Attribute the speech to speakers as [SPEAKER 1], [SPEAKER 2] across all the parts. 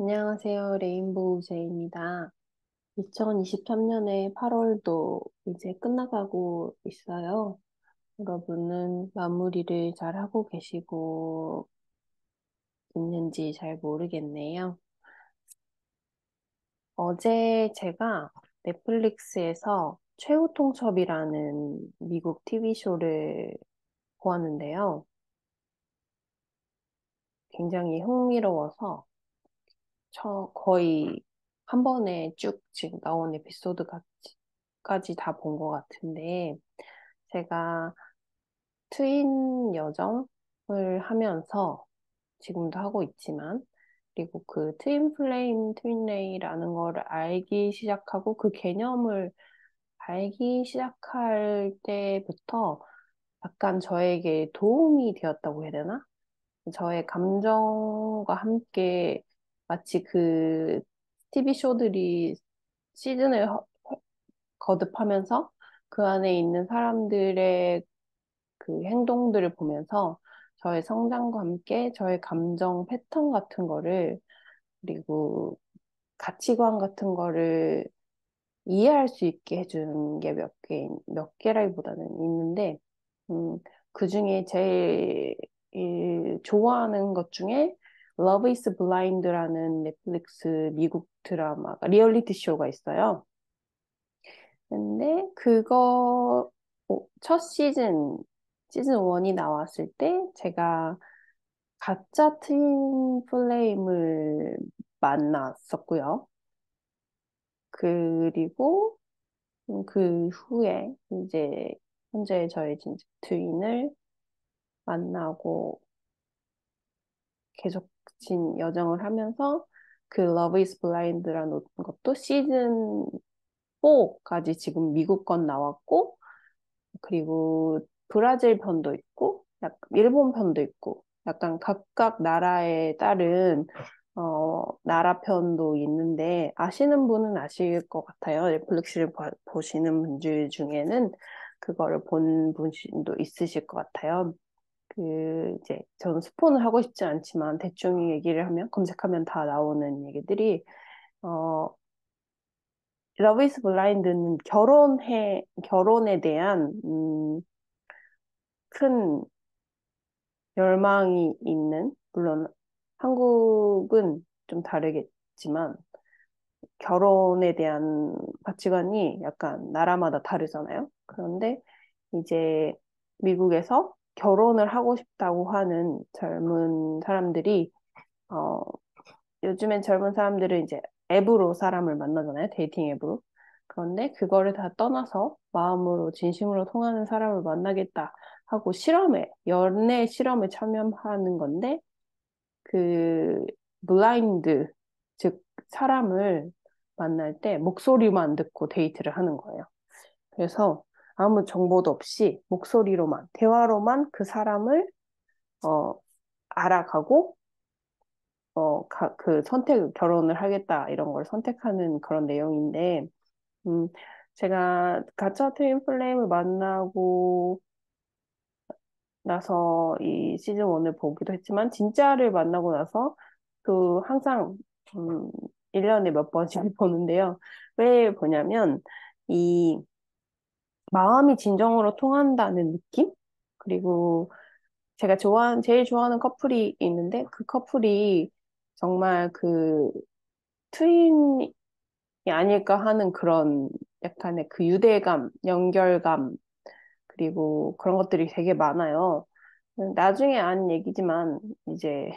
[SPEAKER 1] 안녕하세요. 레인보우 제이입니다. 2023년의 8월도 이제 끝나가고 있어요. 여러분은 마무리를 잘 하고 계시고 있는지 잘 모르겠네요. 어제 제가 넷플릭스에서 최후 통첩이라는 미국 TV쇼를 보았는데요. 굉장히 흥미로워서 거의 한 번에 쭉 지금 나온 에피소드까지 다 본 것 같은데, 제가 트윈 여정을 하면서 지금도 하고 있지만, 그리고 그 트윈 플레임, 트윈 레이라는 거를 알기 시작하고 그 개념을 알기 시작할 때부터 약간 저에게 도움이 되었다고 해야 되나? 저의 감정과 함께 마치 그 TV 쇼들이 시즌을 거듭하면서 그 안에 있는 사람들의 그 행동들을 보면서 저의 성장과 함께 저의 감정 패턴 같은 거를 그리고 가치관 같은 거를 이해할 수 있게 해준 게 몇 개라기보다는 있는데, 음, 그 중에 제일 좋아하는 것 중에 Love is Blind라는 넷플릭스 미국 드라마가 리얼리티 쇼가 있어요. 근데 그거 첫 시즌 1이 나왔을 때 제가 가짜 트윈 플레임을 만났었고요. 그리고 그 후에 이제 현재 저의 진짜 트윈을 만나고 계속 여정을 하면서 그 Love is Blind라는 것도 시즌 4까지 지금 미국 건 나왔고 그리고 브라질 편도 있고 약간 일본 편도 있고 약간 각각 나라에 따른 나라 편도 있는데 아시는 분은 아실 것 같아요. 넷플릭스를 보시는 분들 중에는 그거를 본 분도 있으실 것 같아요. 그 이제 저는 스폰을 하고 싶지 않지만 대충 얘기를 하면 검색하면 다 나오는 얘기들이 어 러브 이즈 블라인드는 결혼에 대한 큰 열망이 있는, 물론 한국은 좀 다르겠지만, 결혼에 대한 가치관이 약간 나라마다 다르잖아요. 그런데 이제 미국에서 결혼을 하고 싶다고 하는 젊은 사람들이, 어, 요즘엔 젊은 사람들은 이제 앱으로 사람을 만나잖아요. 데이팅 앱으로. 그런데 그거를 다 떠나서 마음으로 진심으로 통하는 사람을 만나겠다 하고 연애 실험에 참여하는 건데 그 블라인드, 즉 사람을 만날 때 목소리만 듣고 데이트를 하는 거예요. 그래서 아무 정보도 없이 목소리로만, 대화로만 그 사람을 어, 알아가고 결혼을 하겠다, 이런 걸 선택하는 그런 내용인데, 음, 제가 가짜 트윈 플레임을 만나고 나서 이 시즌 1을 보기도 했지만, 진짜를 만나고 나서 항상, 음, 1년에 몇 번씩 보는데요. 왜 보냐면, 이 마음이 진정으로 통한다는 느낌? 그리고 제일 좋아하는 커플이 있는데, 그 커플이 정말 그 트윈이 아닐까 하는 그런 약간의 그 유대감, 연결감, 그리고 그런 것들이 되게 많아요. 나중에 안 얘기지만, 이제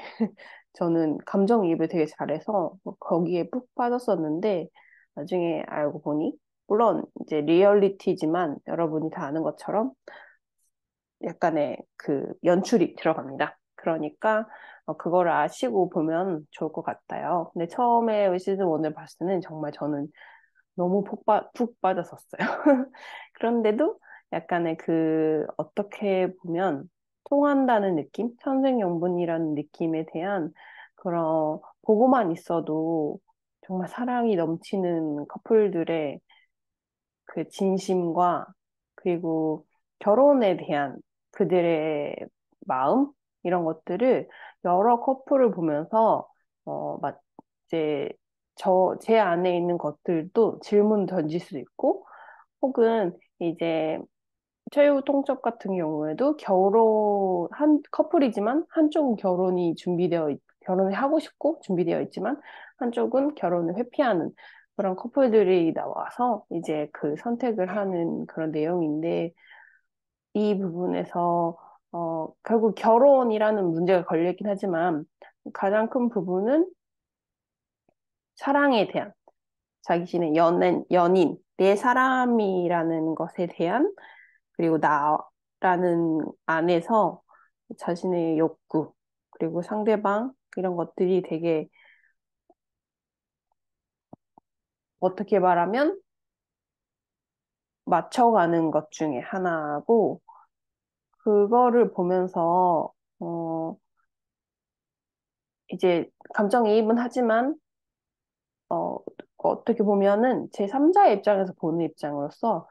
[SPEAKER 1] 저는 감정이입을 되게 잘해서 뭐 거기에 푹 빠졌었는데, 나중에 알고 보니, 물론 이제 리얼리티지만 여러분이 다 아는 것처럼 약간의 그 연출이 들어갑니다. 그러니까 그거를 아시고 보면 좋을 것 같아요. 근데 처음에 시즌 1을 봤을 때는 정말 저는 너무 푹 빠졌었어요. 그런데도 약간의 어떻게 보면 통한다는 느낌? 천생연분이라는 느낌에 대한 보고만 있어도 정말 사랑이 넘치는 커플들의 그 진심과 그리고 결혼에 대한 그들의 마음? 이런 것들을 여러 커플을 보면서 어, 마- 이제 제 안에 있는 것들도 질문 던질 수 있고, 혹은 이제 최후 통첩 같은 경우에도 한 커플이지만 한쪽은 결혼을 하고 싶고 준비되어 있지만 한쪽은 결혼을 회피하는 그런 커플들이 나와서 이제 그 선택을 하는 그런 내용인데, 이 부분에서 결국 결혼이라는 문제가 걸려있긴 하지만 가장 큰 부분은 사랑에 대한, 자신의 연인, 내 사람이라는 것에 대한, 그리고 나라는 안에서 자신의 욕구, 그리고 상대방, 이런 것들이 되게 어떻게 말하면 맞춰가는 것 중에 하나고, 그거를 보면서, 이제 감정이입은 하지만, 어떻게 보면은 제3자의 입장에서 보는 입장으로서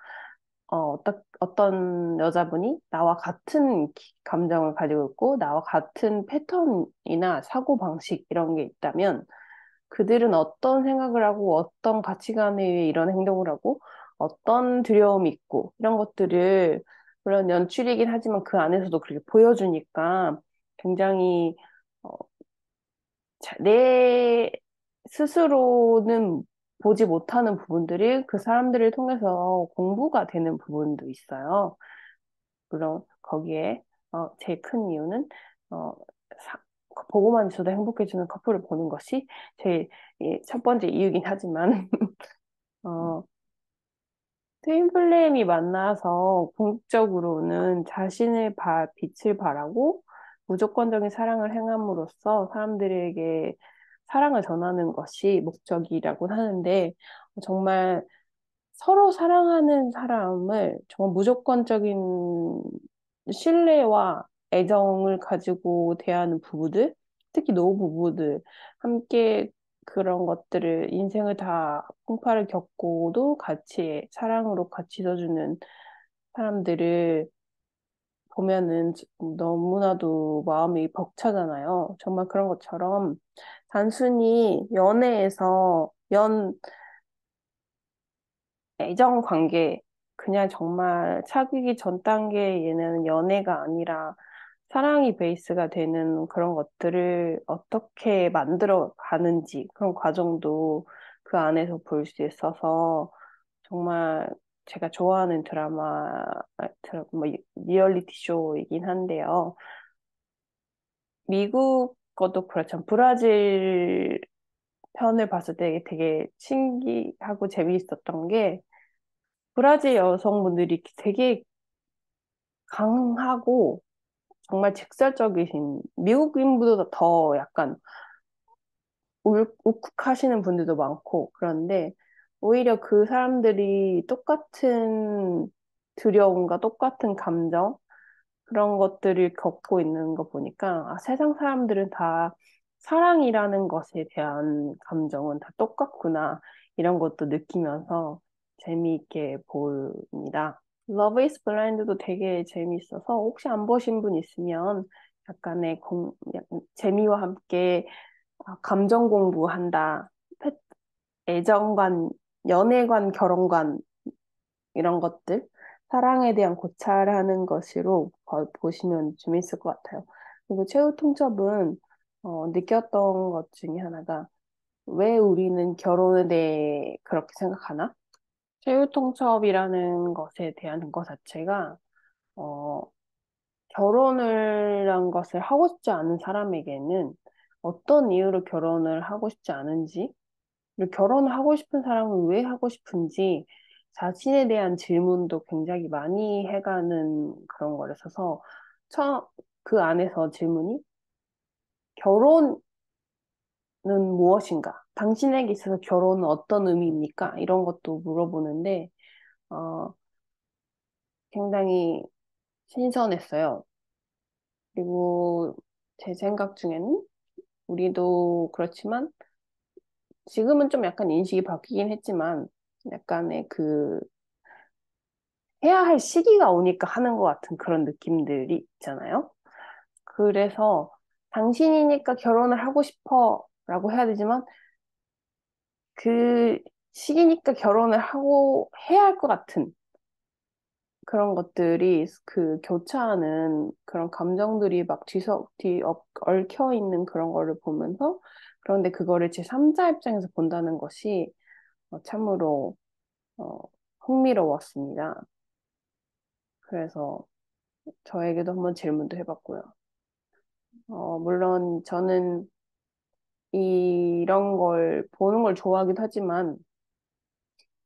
[SPEAKER 1] 어떤 여자분이 나와 같은 감정을 가지고 있고, 나와 같은 패턴이나 사고방식 이런 게 있다면, 그들은 어떤 생각을 하고, 어떤 가치관에 의해 이런 행동을 하고, 어떤 두려움이 있고, 이런 것들을, 물론 연출이긴 하지만 그 안에서도 그렇게 보여주니까 굉장히, 어, 내 스스로는 보지 못하는 부분들이 그 사람들을 통해서 공부가 되는 부분도 있어요. 물론 거기에 제일 큰 이유는 어, 사- 보고만 있어도 행복해지는 커플을 보는 것이 제일 첫 번째 이유긴 하지만 어, 트윈 플레임이 만나서 궁극적으로는 빛을 발하고 무조건적인 사랑을 행함으로써 사람들에게 사랑을 전하는 것이 목적이라고 하는데, 정말 서로 사랑하는 사람을 정말 무조건적인 신뢰와 애정을 가지고 대하는 부부들, 특히 노부부들, 함께 그런 것들을, 인생을 다 풍파를 겪고도 같이 사랑으로 같이 서주는 사람들을 보면은 너무나도 마음이 벅차잖아요. 정말 그런 것처럼 단순히 애정 관계, 그냥 정말 사귀기 전 단계에는 연애가 아니라 사랑이 베이스가 되는 그런 것들을 어떻게 만들어 가는지, 그런 과정도 그 안에서 볼 수 있어서 정말 제가 좋아하는 리얼리티 쇼이긴 한데요. 미국 것도 그렇지만 브라질 편을 봤을 때 되게 신기하고 재미있었던 게, 브라질 여성분들이 되게 강하고 정말 직설적이신, 미국인보다 더 약간 울컥하시는 분들도 많고, 그런데 오히려 그 사람들이 똑같은 두려움과 똑같은 감정, 그런 것들을 겪고 있는 거 보니까, 아, 세상 사람들은 다 사랑이라는 것에 대한 감정은 다 똑같구나, 이런 것도 느끼면서 재미있게 봅니다. 러브 이즈 블라인드도 되게 재미있어서 혹시 안 보신 분 있으면 재미와 함께 감정 공부한다, 패- 애정관, 연애관, 결혼관, 이런 것들, 사랑에 대한 고찰하는 것으로 보시면 재밌을 것 같아요. 그리고 최후 통첩은 느꼈던 것 중에 하나가, 왜 우리는 결혼에 대해 그렇게 생각하나? 최후 통첩이라는 것에 대한 것 자체가 어, 결혼을 한 것을 하고 싶지 않은 사람에게는 어떤 이유로 결혼을 하고 싶지 않은지, 그리고 결혼을 하고 싶은 사람은 왜 하고 싶은지 자신에 대한 질문도 굉장히 많이 해가는 그런 거라서, 처, 그 안에서 질문이 결혼은 무엇인가? 당신에게 있어서 결혼은 어떤 의미입니까? 이런 것도 물어보는데 어, 굉장히 신선했어요. 그리고 제 생각 중에는 우리도 그렇지만 지금은 좀 약간 인식이 바뀌긴 했지만 약간의 해야 할 시기가 오니까 하는 것 같은 그런 느낌들이 있잖아요. 그래서 당신이니까 결혼을 하고 싶어 라고 해야 되지만 그 시기니까 결혼을 하고 해야 할 것 같은 그런 것들이 그 교차하는 그런 감정들이 막 얽혀 있는 그런 거를 보면서 그런데 그거를 제3자 입장에서 본다는 것이 참으로 어, 흥미로웠습니다. 그래서 저에게도 한번 질문도 해봤고요. 물론 저는 이런 걸 보는 걸 좋아하기도 하지만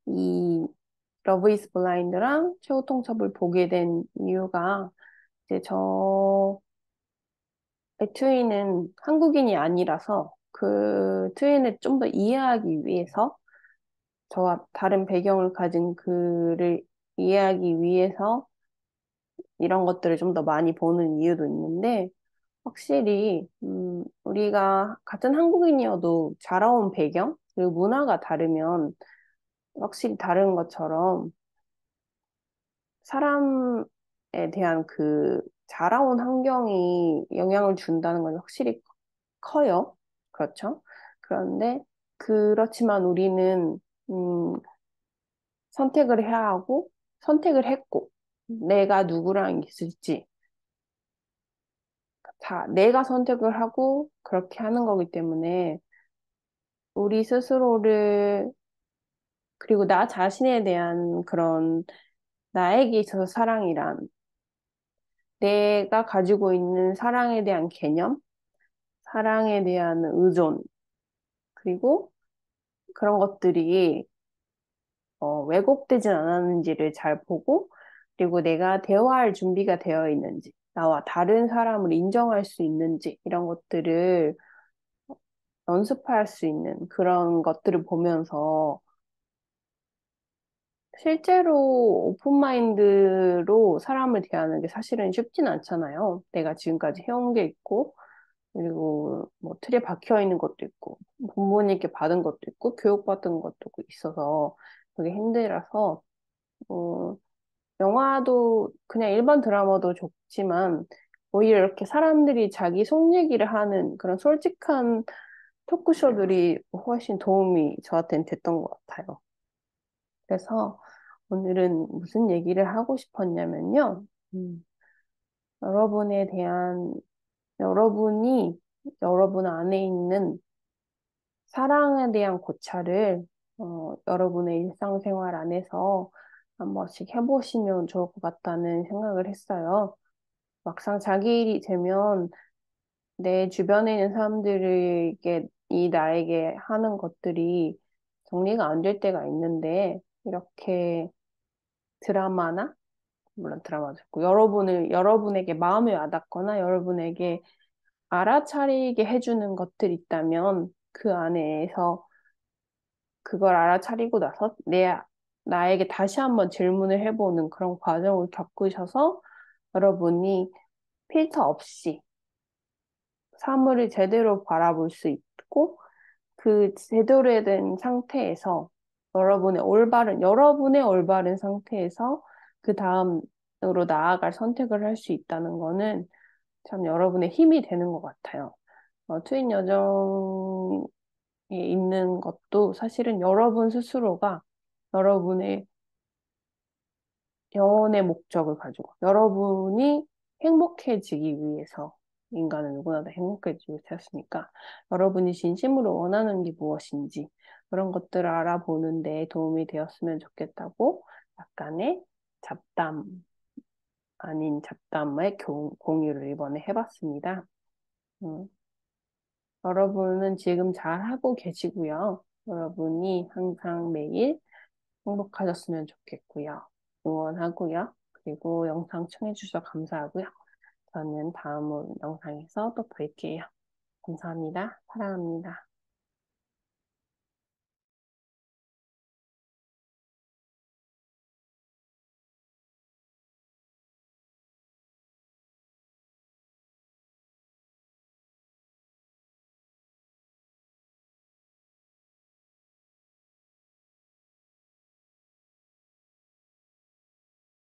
[SPEAKER 1] 이 러브 이즈 블라인드랑 최후 통첩을 보게 된 이유가 이제 저 트윈은 한국인이 아니라서 그 트윈을 좀 더 이해하기 위해서 저와 다른 배경을 가진 그를 이해하기 위해서 이런 것들을 좀 더 많이 보는 이유도 있는데 확실히 우리가 같은 한국인이어도 자라온 배경 그리고 문화가 다르면 확실히 다른 것처럼 사람에 대한 그 자라온 환경이 영향을 준다는 건 확실히 커요. 그렇죠? 그런데 그렇지만 우리는 음, 선택을 해야 하고 선택을 했고 내가 누구랑 있을지 다 내가 선택을 하고 그렇게 하는 거기 때문에 우리 스스로를 그리고 나 자신에 대한 그런 나에게 있어서 사랑이란 내가 가지고 있는 사랑에 대한 개념, 사랑에 대한 의존, 그리고 그런 것들이 왜곡되진 않았는지를 잘 보고, 그리고 내가 대화할 준비가 되어 있는지, 나와 다른 사람을 인정할 수 있는지, 이런 것들을 연습할 수 있는 그런 것들을 보면서 실제로 오픈마인드로 사람을 대하는 게 사실은 쉽진 않잖아요. 내가 지금까지 해온 게 있고, 그리고 뭐 틀에 박혀 있는 것도 있고, 부모님께 받은 것도 있고, 교육받은 것도 있어서 그게 힘들어서, 어, 영화도 그냥 일반 드라마도 좋지만, 오히려 이렇게 사람들이 자기 속 얘기를 하는 그런 솔직한 토크쇼들이 훨씬 도움이 저한테는 됐던 것 같아요. 그래서 오늘은 무슨 얘기를 하고 싶었냐면요. 음, 여러분에 대한, 여러분이 여러분 안에 있는 사랑에 대한 고찰을 여러분의 일상생활 안에서 한 번씩 해보시면 좋을 것 같다는 생각을 했어요. 막상 자기 일이 되면 내 주변에 있는 사람들에게 이 나에게 하는 것들이 정리가 안 될 때가 있는데 이렇게 드라마나 물론 드라마도 있고 여러분에게 마음이 와닿거나 여러분에게 알아차리게 해주는 것들이 있다면 그 안에서 그걸 알아차리고 나서 나에게 다시 한번 질문을 해보는 그런 과정을 겪으셔서 여러분이 필터 없이 사물을 제대로 바라볼 수 있고 그 제대로 된 상태에서 여러분의 올바른 상태에서 그 다음으로 나아갈 선택을 할 수 있다는 거는 참 여러분의 힘이 되는 것 같아요. 트윈 여정에 있는 것도 사실은 여러분 스스로가 여러분의 영혼의 목적을 가지고 여러분이 행복해지기 위해서 인간은 누구나 다 행복해지기 위해서 였으니까 여러분이 진심으로 원하는 게 무엇인지 그런 것들을 알아보는 데 도움이 되었으면 좋겠다고 약간의 잡담 아닌 잡담의 공유를 이번에 해봤습니다. 음, 여러분은 지금 잘하고 계시고요. 여러분이 항상 매일 행복하셨으면 좋겠고요. 응원하고요. 그리고 영상 청해주셔서 감사하고요. 저는 다음 영상에서 또 뵐게요. 감사합니다. 사랑합니다.